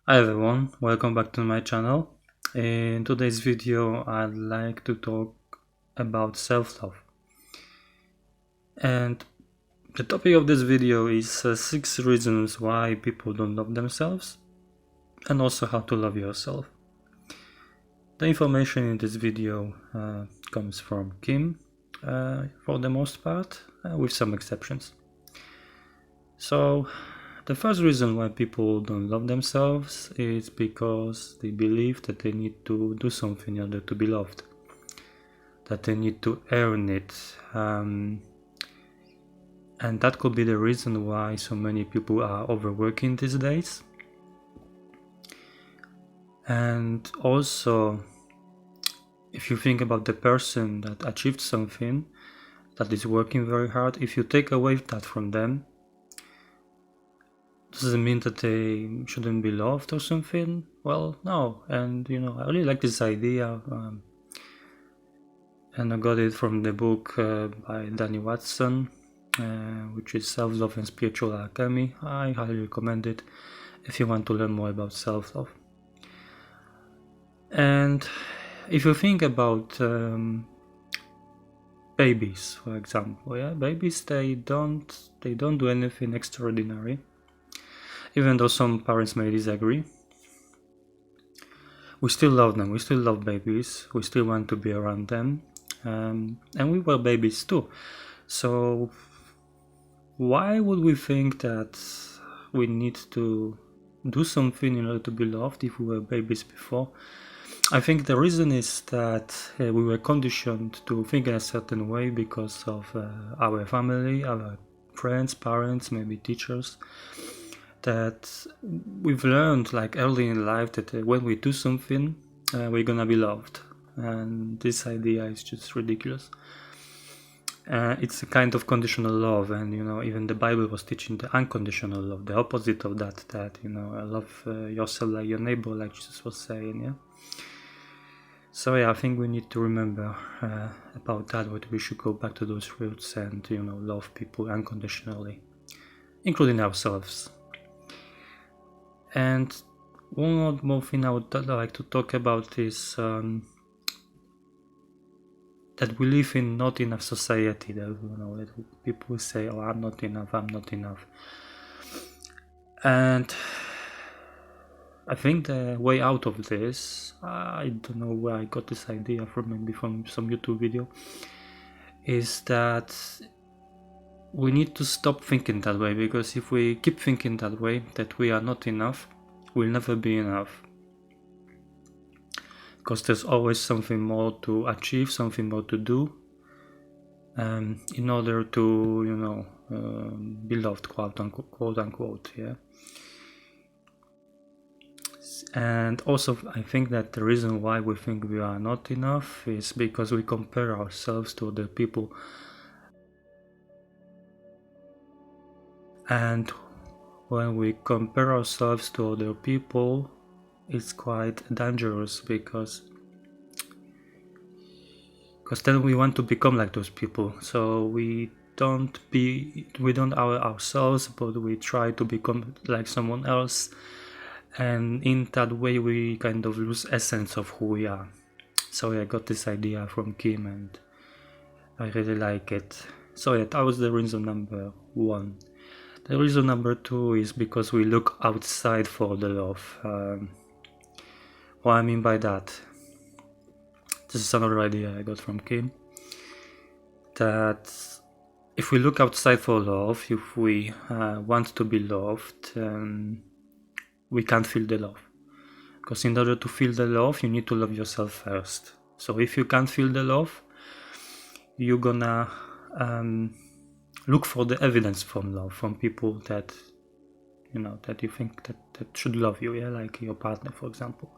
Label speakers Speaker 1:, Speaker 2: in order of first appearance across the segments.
Speaker 1: Hi everyone, welcome back to my channel. In today's video I'd like to talk about self-love. And the topic of this video is 6 reasons why people don't love themselves and also how to love yourself. The information in this video comes from Kim for the most part, with some exceptions. So the first reason why people don't love themselves is because they believe that they need to do something in order to be loved, that they need to earn it, and that could be the reason why so many people are overworking these days. And also, if you think about the person that achieved something, that is working very hard, if you take away that from them, does it mean that they shouldn't be loved or something? Well, no. And I really like this idea, and I got it from the book by Dani, which is Self-Love and Spiritual Alchemy. I highly recommend it if you want to learn more about self-love. And if you think about babies, for example, babies, they don't do anything extraordinary. Even though some parents may disagree, we still love them, we still love babies, we still want to be around them, and we were babies too. So why would we think that we need to do something in order to be loved if we were babies before? I think the reason is that we were conditioned to think in a certain way because of our family, our friends, parents, maybe teachers, that we've learned like early in life that when we do something, we're gonna be loved, and this idea is just ridiculous. It's a kind of conditional love, and even the Bible was teaching the unconditional love, the opposite of that love yourself like your neighbor, like Jesus was saying. So I think we need to remember about that, but we should go back to those roots and love people unconditionally, including ourselves. And one more thing I would like to talk about is that we live in not enough society. That that people say, "Oh, I'm not enough. I'm not enough." And I think the way out of this, I don't know where I got this idea from, maybe from some YouTube video, is that we need to stop thinking that way, because if we keep thinking that way, that we are not enough, we'll never be enough. Because there's always something more to achieve, something more to do, in order to, be loved, quote unquote, yeah. And also, I think that the reason why we think we are not enough is because we compare ourselves to other people. And when we compare ourselves to other people, it's quite dangerous, because then we want to become like those people. So we don't ourselves, but we try to become like someone else, and in that way we kind of lose essence of who we are. So I got this idea from Kim and I really like it. So that was the reason number 1. The reason number 2 is because we look outside for the love. What I mean by that, this is another idea I got from Kim, that if we look outside for love, if we want to be loved, we can't feel the love. Because in order to feel the love, you need to love yourself first. So if you can't feel the love, you're gonna look for the evidence from love, from people that that you think that should love you, like your partner, for example.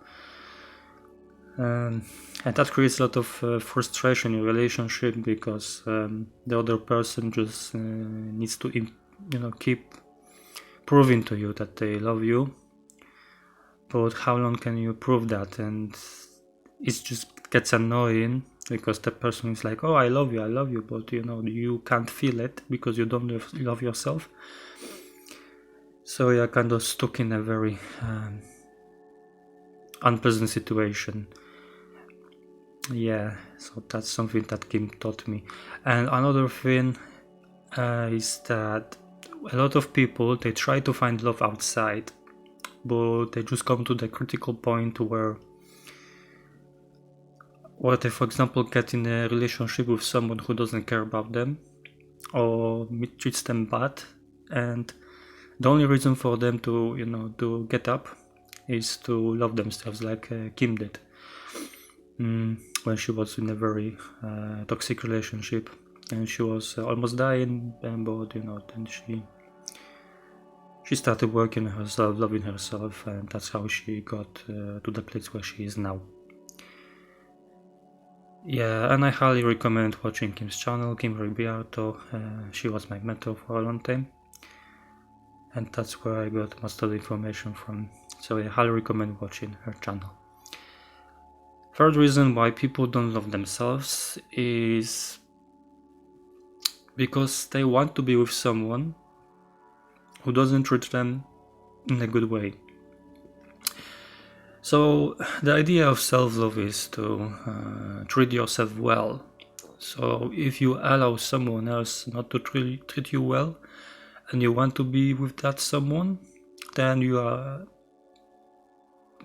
Speaker 1: And that creates a lot of frustration in relationship, because the other person just needs to keep proving to you that they love you. But how long can you prove that? And it just gets annoying, because the person is like, "Oh, I love you," but you can't feel it because you don't love yourself. So you're kind of stuck in a very unpleasant situation. Yeah, so that's something that Kim taught me. And another thing is that a lot of people, they try to find love outside, but they just come to the critical point where they, for example, get in a relationship with someone who doesn't care about them or treats them bad, and the only reason for them to get up is to love themselves, like Kim did when she was in a very toxic relationship, and she was almost dying, but then she started working on herself, loving herself, and that's how she got to the place where she is now. Yeah, and I highly recommend watching Kim's channel, Kim Rigby Artho. She was my mentor for a long time, and that's where I got most of the information from. So I highly recommend watching her channel. Third reason why people don't love themselves is because they want to be with someone who doesn't treat them in a good way. So the idea of self-love is to treat yourself well. So if you allow someone else not to treat you well, and you want to be with that someone, then you are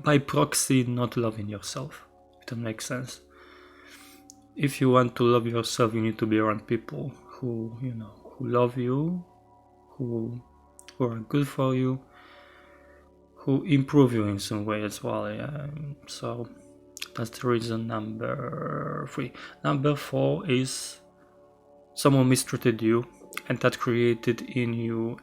Speaker 1: by proxy not loving yourself, if that makes sense. If you want to love yourself, you need to be around people who love you, who are good for you, who improve you in some way as well. Yeah. So that's the reason number 3. Number 4 is someone mistreated you, and that created in you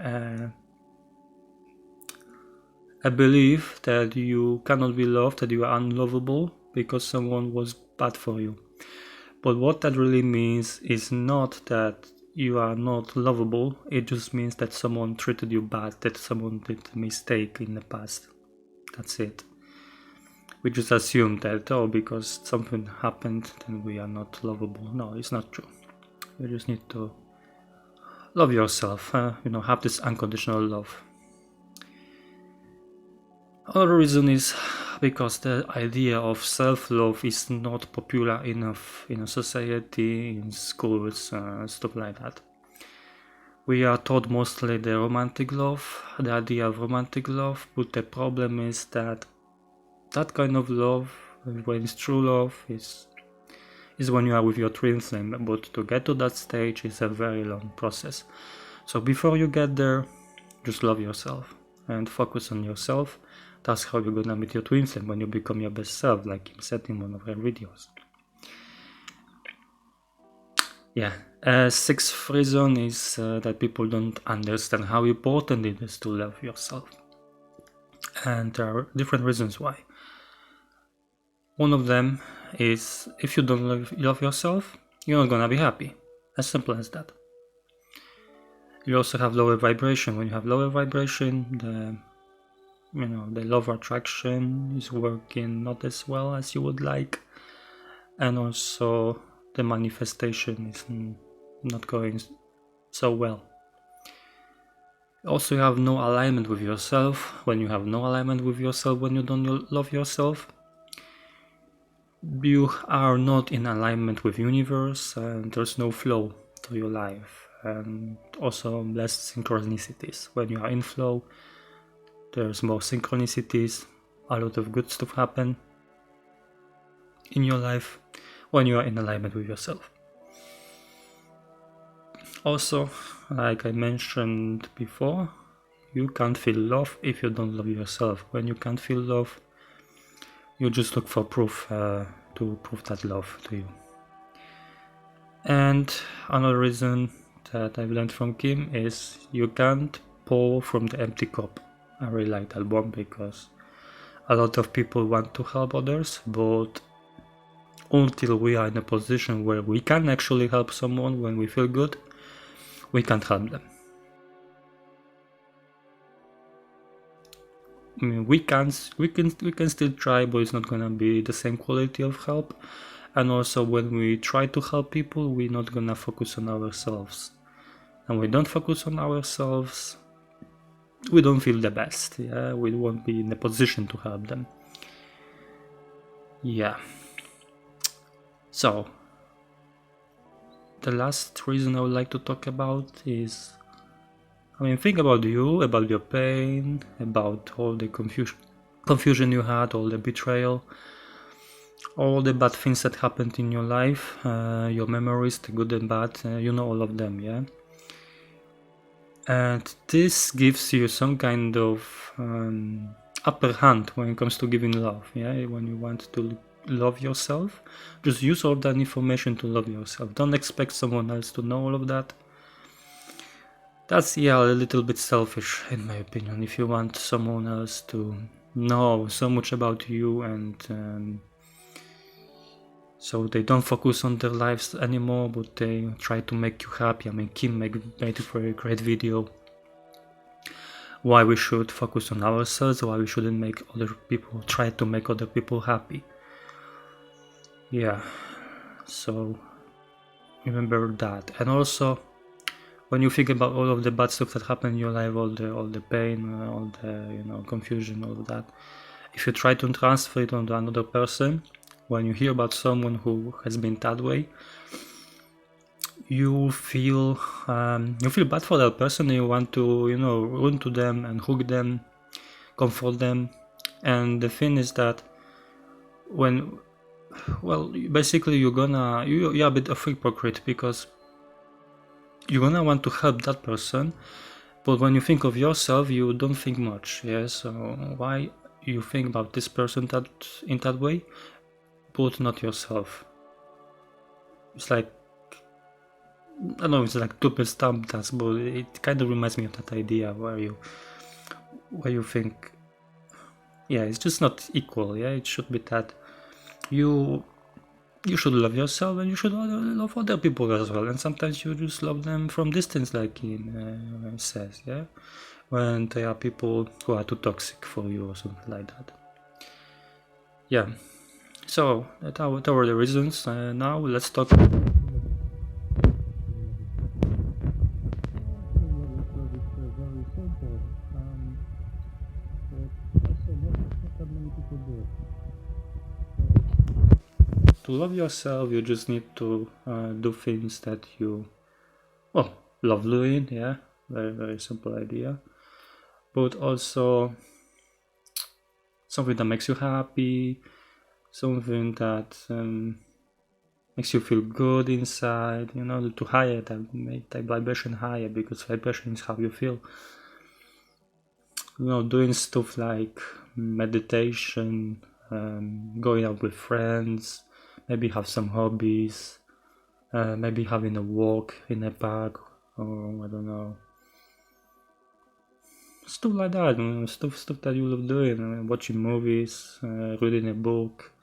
Speaker 1: a belief that you cannot be loved, that you are unlovable because someone was bad for you. But what that really means is not that you are not lovable, it just means that someone treated you bad, that someone did a mistake in the past. That's it. We just assume that, because something happened, then we are not lovable. No, it's not true. You just need to love yourself, have this unconditional love. Another reason is because the idea of self-love is not popular enough in a society, in schools, stuff like that. We are taught mostly the romantic love, the idea of romantic love, but the problem is that kind of love, when it's true love, is when you are with your twin flame, but to get to that stage is a very long process. So before you get there, just love yourself and focus on yourself. That's how you're gonna meet your twin flame, when you become your best self, like Kim said in one of her videos. Yeah. 6th reason is that people don't understand how important it is to love yourself. And there are different reasons why. One of them is, if you don't love yourself, you're not gonna be happy. As simple as that. You also have lower vibration. When you have lower vibration, the law of attraction is working not as well as you would like, and also the manifestation is not going so well. Also, you have no alignment with yourself. When you have no alignment with yourself, when you don't love yourself, you are not in alignment with universe, and there's no flow to your life, and also less synchronicities. When you are in flow, there's more synchronicities, a lot of good stuff happen in your life when you are in alignment with yourself. Also, like I mentioned before, you can't feel love if you don't love yourself. When you can't feel love, you just look for proof to prove that love to you. And another reason that I've learned from Kim is you can't pour from the empty cup. I really like that one, because a lot of people want to help others, but until we are in a position where we can actually help someone when we feel good, we can't help them. I mean, we can still try, but it's not gonna be the same quality of help. And also, when we try to help people, we're not gonna focus on ourselves. And we don't focus on ourselves, we don't feel the best. Yeah, we won't be in a position to help them. Yeah. So, the last reason I would like to talk about is, think about you, about your pain, about all the confusion you had, all the betrayal, all the bad things that happened in your life, your memories, the good and bad, you know all of them, yeah? And this gives you some kind of upper hand when it comes to giving love, yeah? When you want to love yourself, just use all that information to love yourself. Don't expect someone else to know all of that. That's, yeah, a little bit selfish in my opinion. If you want someone else to know so much about you and so they don't focus on their lives anymore, but they try to make you happy. Kim made a very great video why we should focus on ourselves, why we shouldn't make other people, try to make other people happy. Yeah, so remember that. And also, when you think about all of the bad stuff that happened in your life, all the pain, all the confusion, all of that, if you try to transfer it onto another person, when you hear about someone who has been that way, you feel bad for that person. You want to run to them and hug them, comfort them. And the thing is that basically you're a bit of hypocrite, because you're gonna want to help that person, but when you think of yourself, you don't think much. Yeah, so why you think about this person in that way, but not yourself? It's like, I don't know, it's like double stamp dance, but it kind of reminds me of that idea where you think, yeah, it's just not equal. Yeah, it should be that you should love yourself and you should love other people as well, and sometimes you just love them from distance, like Kim says, yeah, when there are people who are too toxic for you or something like that. Yeah, so that were the reasons. Now let's talk. To love yourself, you just need to do things that you love doing. Yeah, very, very simple idea, but also something that makes you happy, something that makes you feel good inside, to higher that, make that vibration higher, because vibration is how you feel. Doing stuff like meditation, going out with friends, maybe have some hobbies, maybe having a walk in a park, or I don't know, stuff like that. Stuff that you love doing, watching movies, reading a book.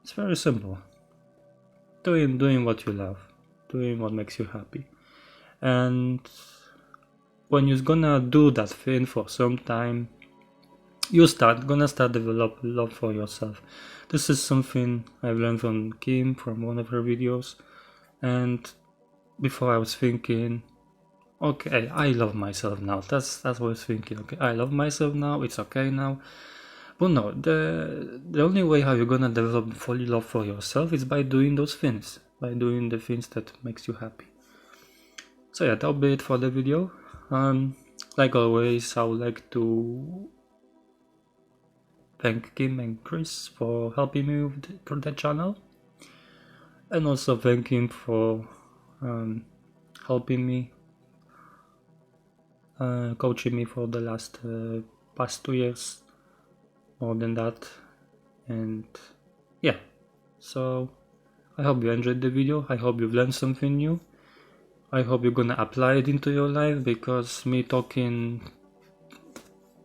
Speaker 1: It's very simple. Doing what you love, doing what makes you happy. And when you're gonna do that thing for some time, you're gonna start develop love for yourself. This is something I've learned from Kim, from one of her videos. And before I was thinking, okay, I love myself now. That's what I was thinking. Okay, I love myself now. It's okay now. But no, the only way how you're gonna develop fully love for yourself is by doing those things, by doing the things that makes you happy. So yeah, that'll be it for the video. Like always, I would like to thank Kim and Chris for helping me with the channel, and also thank him for helping me, coaching me for the past 2 years, more than that. And yeah, so I hope you enjoyed the video. I hope you've learned something new. I hope you're gonna apply it into your life, because me talking,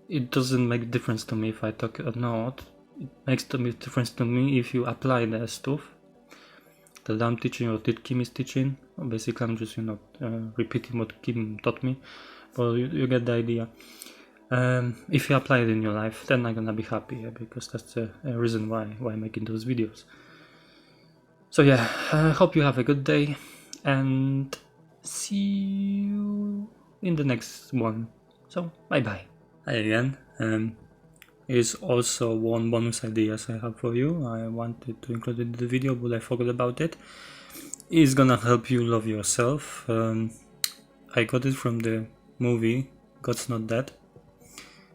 Speaker 1: it doesn't make difference to me if I talk or not. It makes difference to me if you apply the stuff that I'm teaching or that Kim is teaching. Basically, I'm just repeating what Kim taught me, but you get the idea. If you apply it in your life, then I'm gonna be happy, because that's a reason why I'm making those videos. So yeah, I hope you have a good day, and see you in the next one. So bye bye. Hi again. is also one bonus ideas I have for you. I wanted to include it in the video, but I forgot about it. It's gonna help you love yourself. I got it from the movie God's Not Dead.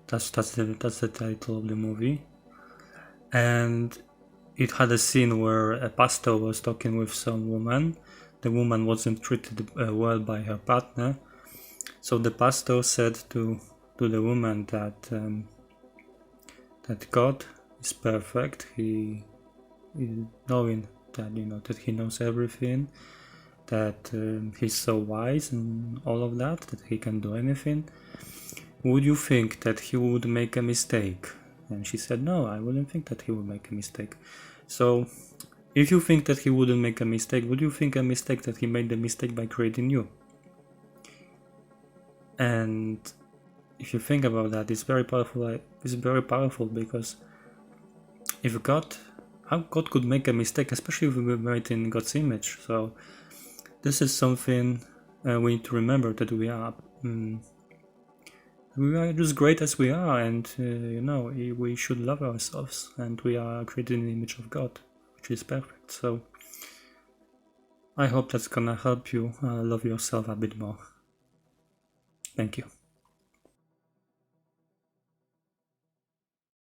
Speaker 1: That's the title of the movie, and it had a scene where a pastor was talking with some woman. The woman wasn't treated well by her partner, so the pastor said to the woman that that God is perfect. He knowing that that He knows everything, that He's so wise and all of that He can do anything. Would you think that He would make a mistake? And she said, no, I wouldn't think that He would make a mistake. So if you think that He wouldn't make a mistake, would you think a mistake that He made the mistake by creating you? And if you think about that, it's very powerful. It's very powerful, because if how God could make a mistake, especially if we were made in God's image. So this is something we need to remember, that we are just great as we are, and we should love ourselves, and we are created in the image of God, which is perfect. So I hope that's gonna help you love yourself a bit more. Thank you.